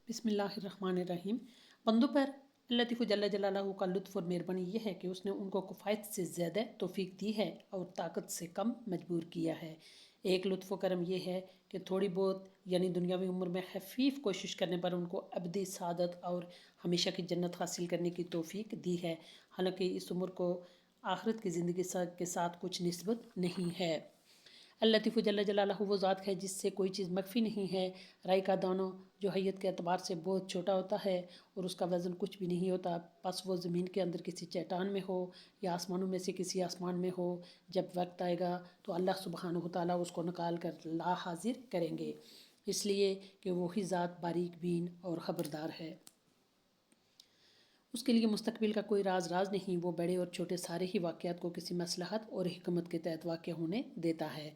बिस्मिल्लाहिर्रहमानिर्रहीम। बंदों पर लतीफ़ जल्ल जलालहू का लुत्फ़ और मेहरबानी ये है कि उसने उनको किफ़ायत से ज़्यादा तौफ़ीक दी है और ताकत से कम मजबूर किया है। एक लुत्फ़ व करम ये है कि थोड़ी बहुत यानी दुनियावी उम्र में खफीफ कोशिश करने पर उनको अबदी सादत और हमेशा की जन्नत हासिल करने की तौफ़ीक दी है। हालांकि इस उम्र को आखिरत की ज़िंदगी के साथ कुछ निस्बत नहीं है। अल्लतीफ़ जल्ल जलालहू वो ज़ात है जिससे कोई चीज़ मख्फी नहीं है। राई का दाना जो हैयत के अतबार से बहुत छोटा होता है और उसका वज़न कुछ भी नहीं होता, बस वो ज़मीन के अंदर किसी चट्टान में हो या आसमानों में से किसी आसमान में हो, जब वक्त आएगा तो अल्लाह सुब्हानहू व तआला उसको निकाल कर ला हाजिर करेंगे, इसलिए कि वही ज़ात बारीक बीन और ख़बरदार है। उसके लिए मुस्तकबिल का कोई राज नहीं, वो बड़े और छोटे सारे ही वाक़यात को किसी मसलहत और हिकमत के तहत वाक़ होने देता है।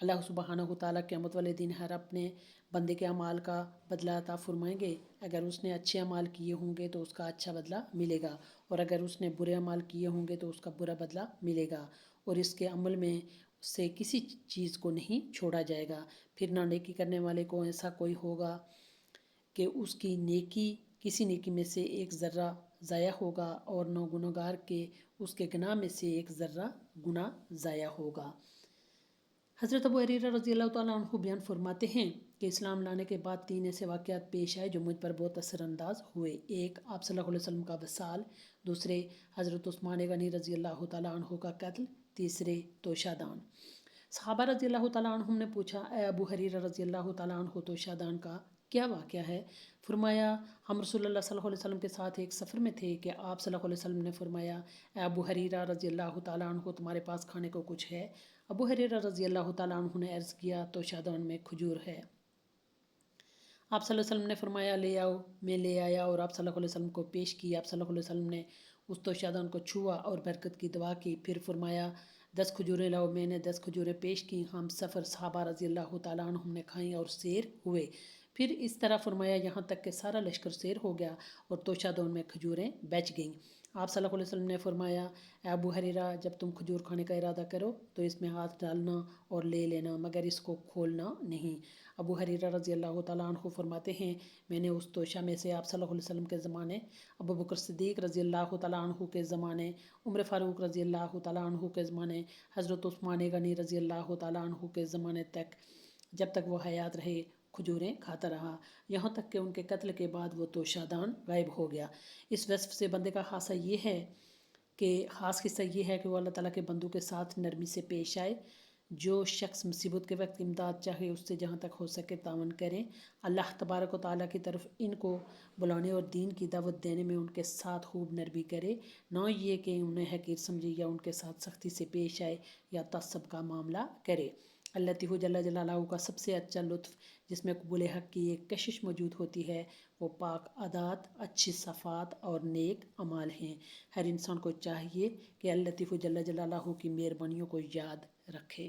अल्लाह सुब्हानहू तआला क़यामत वाले दिन हर अपने बंदे के अमाल का बदला अता फरमाएंगे। अगर उसने अच्छे अमाल किए होंगे तो उसका अच्छा बदला मिलेगा और अगर उसने बुरे अमाल किए होंगे तो उसका बुरा बदला मिलेगा और इसके अमल में से किसी चीज़ को नहीं छोड़ा जाएगा। फिर ना नेकी करने वाले को ऐसा कोई होगा कि उसकी नेकी किसी नेकी में से एक ज़र्रा ज़ाया होगा और नौ गुनहगार के उसके गुनाह में से एक ज़र्रा गुनाह ज़ाया होगा। हज़रत अबू हुरैरा रज़ियल्लाहु तआला अन्हु बयान फरमाते हैं कि इस्लाम लाने के बाद 3 ऐसे वाक़यात पेश आए जो मुझ पर बहुत असरअंदाज हुए। एक, आप सल्लल्लाहु अलैहि वसल्लम का वसाल। दूसरे, हज़रत उस्मान गनी रज़ियल्लाहु तआला अन्हु का कत्ल। तीसरे, तोशादान। सहाबा रज़ियल्लाहु तआला अन्हुम ने पूछा, ए अबू हुरैरा रज़ियल्लाहु तआला अन्हु, तोशादान का क्या वाक़या है? फरमाया, हम रसूलुल्लाह सल्लल्लाहु अलैहि वसल्लम के साथ एक सफ़र में थे कि आप सल्लल्लाहु अलैहि वसल्लम ने फरमाया, ए अबू हुरैरा रज़ियल्लाहु तआला अन्हु, तुम्हारे पास खाने को कुछ है? अबू हुरैरा रज़ियल्लाहु तआला अन्हु ने अर्ज़ किया, तोशादान में खजूर है। आप सल्लल्लाहु अलैहि वसल्लम ने फरमाया, ले आओ। मैं ले आया और आप सल्लल्लाहु अलैहि वसल्लम को पेश की। आप सल्लल्लाहु अलैहि वसल्लम ने उस तोशादान को छुआ और बरकत की दुआ की। फिर फरमाया, 10 खजूरें लाओ। मैंने 10 खजूरें पेश की। हम सफ़र सहाबा रज़ियल्लाहु तआला अन्हुम ने खाई और सैर हुए। फिर इस तरह फरमाया यहाँ तक कि सारा लश्कर सैर हो गया और तोशादान में खजूरें बच गईं। आप सल्लल्लाहु अलैहि वसल्लम ने फरमाया, अबू हुरैरा, जब तुम खजूर खाने का इरादा करो तो इसमें हाथ डालना और ले लेना, मगर इसको खोलना नहीं। अबू हुरैरा रज़ियल्लाहु तआला अन्हु फरमाते हैं, मैंने उस तोशा में से आप सल्लल्लाहु अलैहि वसल्लम के ज़माने, अबू बकर सिद्दीक़ रज़ियल्लाहु तआला अन्हु के ज़माने, उमर फ़ारूक रज़ियल्लाहु तआला अन्हु के ज़माने, हज़रत उस्मान गनी रज़ियल्लाहु तआला अन्हु के ज़माने तक, जब तक वो हयात रहे, खजूरें खाता रहा, यहाँ तक कि उनके कत्ल के बाद वो तोशादान गायब हो गया। इस वस्फ़ से बंदे का खासा ये है कि ख़ास हिस्सा ये है कि वो अल्लाह ताला के बंदों के साथ नरमी से पेश आए। जो शख्स मुसीबत के वक्त इमदाद चाहे उससे जहाँ तक हो सके तावन करें। अल्लाह तबारक व तआला की तरफ इनको बुलाने और दीन की दावत देने में उनके साथ खूब नरमी करे, ना ये कि उन्हें हकीर समझे या उनके साथ सख्ती से पेश आए या तअस्सुब का मामला करे। अल्लाह जल्ल जलालहू का सबसे अच्छा लुत्फ़ जिसमें कबूल हक़ की एक कशिश मौजूद होती है, वो पाक आदात, अच्छी सफ़ात और नेक अमाल हैं। हर इंसान को चाहिए कि अल्लाह जल्ल जलालहू की मेहरबानियों को याद रखे।